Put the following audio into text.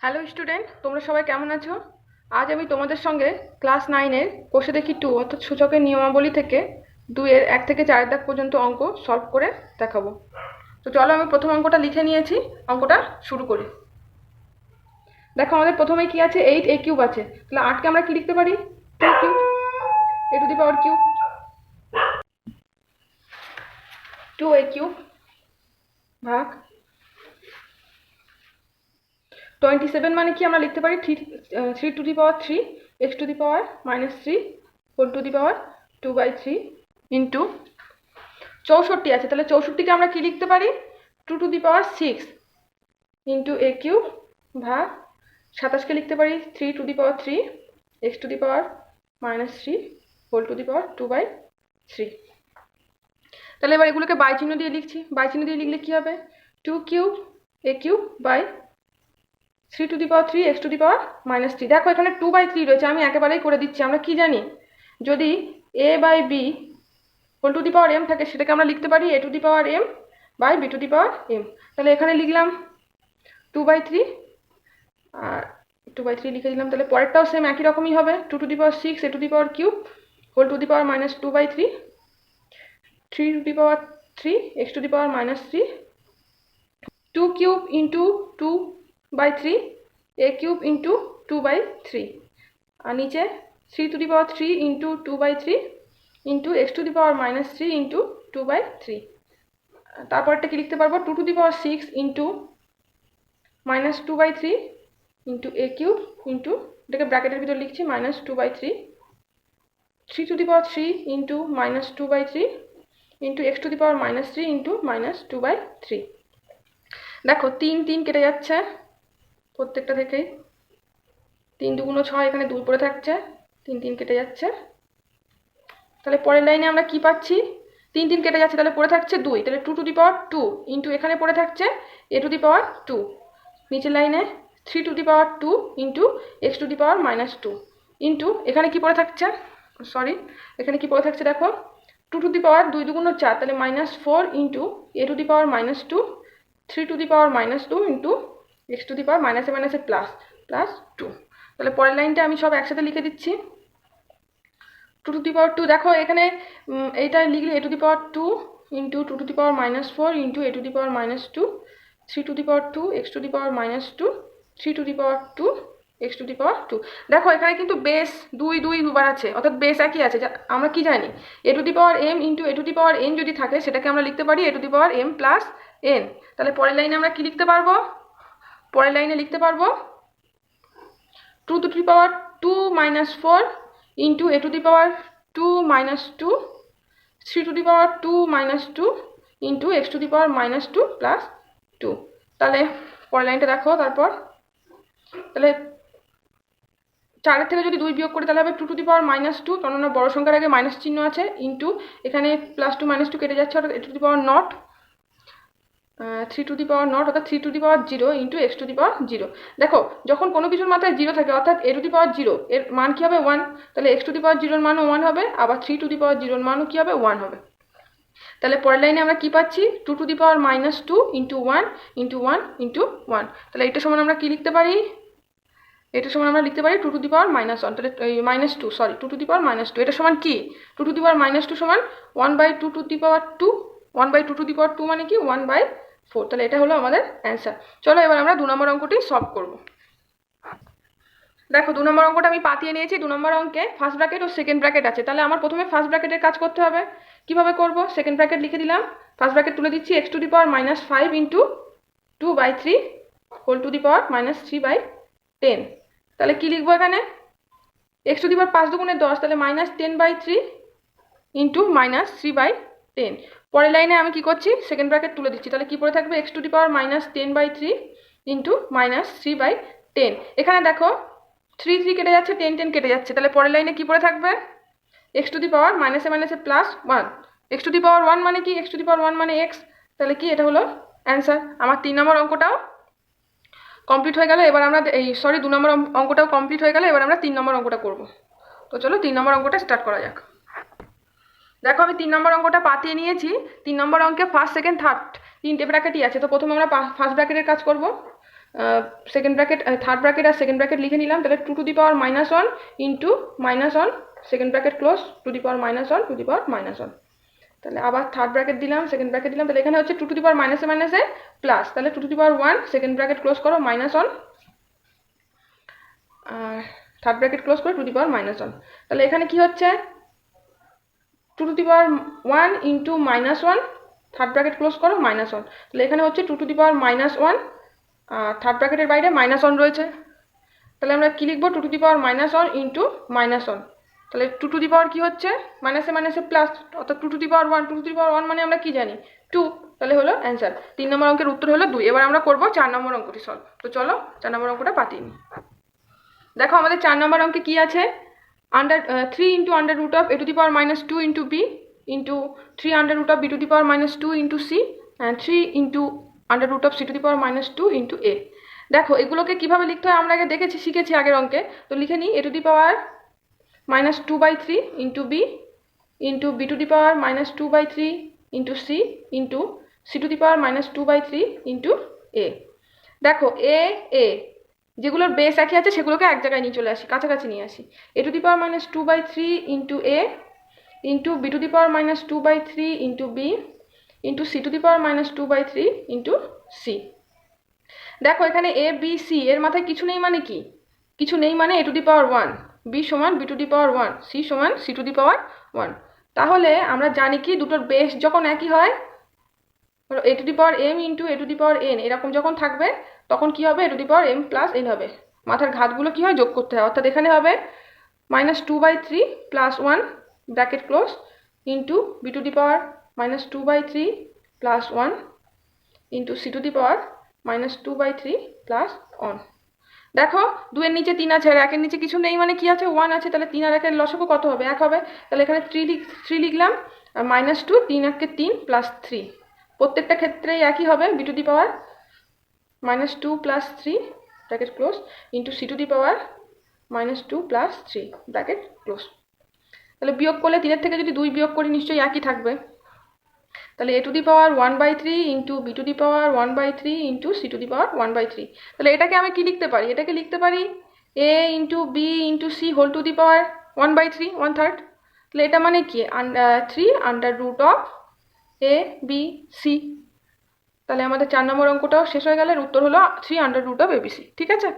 Hello student, তোমরা সবাই কেমন আছো? আজ আমি তোমাদের সঙ্গে ক্লাস 9-এর কোষে দেখি 2 অর্থাৎ সূচকের নিয়মাবলী থেকে 2-এর 1 থেকে 4 দাগ পর্যন্ত অঙ্ক সলভ করে দেখাবো। তো চলো আমি প্রথম অঙ্কটা লিখে নিয়েছি, অঙ্কটা শুরু করি। দেখো আমাদের প্রথমে কি আছে, 8a কিউব আছে, তাহলে 8কে আমরা কি লিখতে পারি? 2 cube a to the power cube, 2a cube ভাগ 27 মানে কি আমরা লিখতে পারি 3 to the power 3 x to the power -3 whole to the power 2/3 into 64 আছে, তাহলে 64কে আমরা কি লিখতে পারি 2 to the power 6 into a cube ভাগ 27কে লিখতে পারি 3 to the power 3 x to the power -3 whole to the power 2/3। তাহলে এবার এগুলোকে বাই চিহ্ন দিয়ে লিখছি, বাই চিহ্ন দিয়ে লিখলে কি হবে 2 cube a cube by 3 to the power 3 x to the power -3। দেখো এখানে 2/3 রয়েছে, আমি একেবারেই করে দিচ্ছি। আমরা কি জানি, যদি a by b whole to the power m থাকে সেটাকে আমরা লিখতে পারি a to the power m by b to the power m। তাহলে এখানে লিখলাম 2/3 আর 2/3 লিখে দিলাম। তাহলে পরেরটাও সেম একই রকমই হবে 2 to the power 6 a to the power cube whole to the power -2/3 3 to the power 3 x to the power -3 2 cube into 2/3 a cube into 2/3 আর নিচে 3 to the power 3 into 2/3 into x to the power -3 into 2/3। তারপরটা কি লিখতে পারবো 2 to the power 6 into -2/3 into a cube into, এটাকে ব্র্যাকেটের ভিতর লিখছি -2/3 3 to the power 3 into -2/3 into x to the power -3 into -2/3। দেখো 3 3 কেটে যাচ্ছে প্রত্যেকটা থেকেই, 3 দুগুণ 6, এখানে 2 পড়ে থাকছে, 3 3 কেটে যাচ্ছে। তাহলে পরের লাইনে আমরা কি পাচ্ছি 3 3 কেটে যাচ্ছে, তাহলে পড়ে থাকছে 2, তাহলে 2 টু দি পাওয়ার 2 ইন্টু এখানে পড়ে থাকছে a টু দি পাওয়ার 2, নিচের লাইনে 3 to the power 2 into x to the power -2 into এখানে কি পড়ে থাকছে, সরি এখানে কি পড়ে থাকছে দেখো 2 টু দি পাওয়ার 2 দুগুণ 4, তাহলে -4 into a to the power -2 3 to the power -2 into x to the power মাইনাসে প্লাস 2। তাহলে পরের লাইনটা আমি সব একসাথে লিখে দিচ্ছি 2 টু দি পাওয়ার 2। দেখো এখানে এইটা লিখলে a to the power 2 into 2 to the power -4 into a to the power -2 3 to the power 2 x to the power -2 3 to the power 2 x to the power 2। দেখো এখানে কিন্তু বেস 2 2 দুবার আছে, অর্থাৎ বেস একই আছে। আমরা কি জানি a to the power m into a to the power n যদি থাকে সেটাকে আমরা লিখতে পারি a to the power m plus n। তাহলে পরের লাইনে আমরা কি লিখতে পারবো, পরের লাইনে লিখতে পারবো 2 to the power 2 -4 into a to the power 2 -2 3 to the power 2 -2 into x to the power -2 plus 2। তাহলে পরের লাইনটা দেখো, তারপর তাহলে 4 থেকে যদি 2 বিয়োগ করি তাহলে হবে 2 টু দি পাওয়ার -2, কারণ না বড় সংখ্যার আগে মাইনাস চিহ্ন আছে, ইন্টু এখানে +2 -2 কেটে যাচ্ছে অর্থাৎ a to the power not 3 to the power not অর্থাৎ 3 to the power 0 into x to the power 0। দেখো যখন কোনো কিছুর মাথায় 0 থাকে অর্থাৎ a টু দি পাওয়ার 0 এর মান কি হবে 1, তাহলে x টু দি পাওয়ার 0 এর মানও 1 হবে, আবার 3 টু দি পাওয়ার 0 এর মানও কি হবে 1 হবে। তাহলে পরের লাইনে আমরা কি পাচ্ছি 2 to the power -2 into 1 into 1 into 1। তাহলে এটা সমান আমরা কি লিখতে পারি, এটা সমান আমরা লিখতে পারি 2 টু দি পাওয়ার -1, তাহলে -2 সরি 2 টু দি পাওয়ার -2, এটা সমান কি 2 টু দি পাওয়ার -2 সমান 1/2 two the power 2, 1/2 two the power 2 মানে কি 1/4। তাহলে এটা হলো আমাদের অ্যান্সার। চলো এবার আমরা 2 নম্বর অঙ্কটি সলভ করব। দেখো 2 নম্বর অঙ্কটা আমি পাতিয়ে নিয়েছি। 2 নম্বর অঙ্কে ফার্স্ট ব্র্যাকেট ও সেকেন্ড ব্র্যাকেট আছে, তাহলে আমার প্রথমে ফার্স্ট ব্র্যাকেটের কাজ করতে হবে। কিভাবে করব, সেকেন্ড ব্র্যাকেট লিখে দিলাম, ফার্স্ট ব্র্যাকেট তুলে দিচ্ছি x to the power -5 into 2/3 whole to the power -3/10। তাহলে কি লিখবো এখানে x টু দি পাওয়ার 5 দুগুণে 10, তাহলে -10/3 ইন্টু -3/10। পরের লাইনে আমি কি করছি সেকেন্ড ব্র্যাকেট তুলে দিচ্ছি, তাহলে কি পড়ে থাকবে x to the power -10/3 into -3/10। এখানে দেখো 3 3 কেটে যাচ্ছে, 10 10 কেটে যাচ্ছে, তাহলে পরের লাইনে কি পড়ে থাকবে x টু দি পাওয়ার মাইনাসে plus 1। x to the power 1 মানে কি, x টু দি পাওয়ার 1 মানে x। তাহলে কি এটা হলো অ্যান্সার। আমার 3 নম্বর অঙ্কটাও কমপ্লিট হয়ে গেল। এবার আমরা এই 2 নম্বর অঙ্কটাও কমপ্লিট হয়ে গেল। এবার আমরা 3 নম্বর অঙ্কটা করব। তো চলো 3 নম্বর অঙ্কটা স্টার্ট করা যাক। দেখো আমি 3 নম্বর অঙ্কটা পাতিয়ে নিয়েছি। 3 নম্বর অঙ্কে ফার্স্ট সেকেন্ড থার্ড 3টে ব্র্যাকেটই আছে, তো প্রথমে আমরা ফার্স্ট ব্র্যাকেটের কাজ করব। সেকেন্ড ব্র্যাকেট থার্ড ব্র্যাকেট আর সেকেন্ড ব্র্যাকেট লিখে নিলাম, তাহলে 2 to the power -1 into -1 second bracket close to the power -1 to the power -1। তাহলে আবার থার্ড ব্র্যাকেট দিলাম, সেকেন্ড ব্র্যাকেট দিলাম, তাহলে এখানে হচ্ছে 2 টু দি পাওয়ার মাইনাসে মাইনাসে প্লাস, তাহলে 2 to the power 1 second bracket close করো -1 আর থার্ড ব্র্যাকেট ক্লোজ করে 2 টু দি পাওয়ার -1। তাহলে এখানে কি হচ্ছে 2 to the power 1 into -1 third bracket close করো -1, তাহলে এখানে হচ্ছে 2 to the power -1 R third ব্র্যাকেটের বাইরে -1 রয়েছে, তাহলে আমরা কি লিখবো 2 টু দি পাওয়ার -1 ইন্টু -1, তাহলে 2 টু দি পাওয়ার কি হচ্ছে মাইনাসে মাইনাসে প্লাস, অর্থাৎ 2 to the power 1, 2 to the power 1 মানে আমরা কি জানি 2, তাহলে হলো অ্যান্সার। 3 নম্বর অঙ্কের উত্তর হলো 2। এবার আমরা করবো 4 নম্বর অঙ্কটি সলভ। তো চলো 4 নম্বর অঙ্কটা পাতিয়ে নিই। দেখো আমাদের 4 নম্বর অঙ্কে কি আছে, 3 into under root of a to the power -2 into b into 3 under root of b to the power -2 into c and 3 into under root of c to the power -2 into a। দেখো এগুলোকে কিভাবে লিখতে হয় আমরা আগে দেখেছি, শিখেছি আগের অঙ্কে, তো লিখে নিই a to the power -2/3 into b into b to the power -2/3 into c into c to the power -2/3 into a। দেখো এ এ যেগুলোর বেস একই আছে সেগুলোকে এক জায়গায় নিয়ে চলে আসি, কাছাকাছি নিয়ে আসি। a to the power -2/3 into a into b to the power -2/3 into b into c to the power -2/3 into c। দেখো এখানে a b c এর মাথায় কিছু নেই মানে কি, কিছু নেই মানে a to the power 1, b সমান b to the power 1, c সমান c টু দি পাওয়ার 1। তাহলে আমরা জানি কি দুটোর বেস যখন একই হয়, a to the power m into a to the power n এরকম যখন থাকবে তখন কি হবে a to the power m plus n হবে। মাথার ঘাতগুলো কি হয় যোগ করতে হয়, অর্থাৎ এখানে হবে -2/3 plus 1 bracket close into b to the power -2/3 plus 1 into c to the power -2/3 plus 1। দেখো 2 এর নিচে 3 আছে আর 1 এর নিচে কিছু নেই মানে কি আছে 1 আছে, তাহলে 3 আর 1 এর লসাগু কত হবে 1 হবে, তাহলে এখানে 3 লিখলাম আর -2 3 1 3 প্লাস 3, প্রত্যেকটা ক্ষেত্রেই একই হবে b to the power -2 plus 3 bracket close into c to the power -2 plus 3 bracket close. তাহলে বিয়োগ করলে 3 এর থেকে যদি 2 বিয়োগ করি নিশ্চয়ই একই থাকবে, তাহলে a to the power 1/3 into b to the power 1/3 into c to the power 1/3। তাহলে এটাকে আমি কি লিখতে পারি, এটাকে লিখতে পারি a into b into c whole to the power 1/3 1/3। তাহলে এটা মানে কি 3 under root of a b c। তাহলে আমাদের 4 নম্বর অঙ্কটাও শেষ হয়ে গেল, উত্তর হলো 3 আন্ডার রুট অফ abc। ঠিক আছে।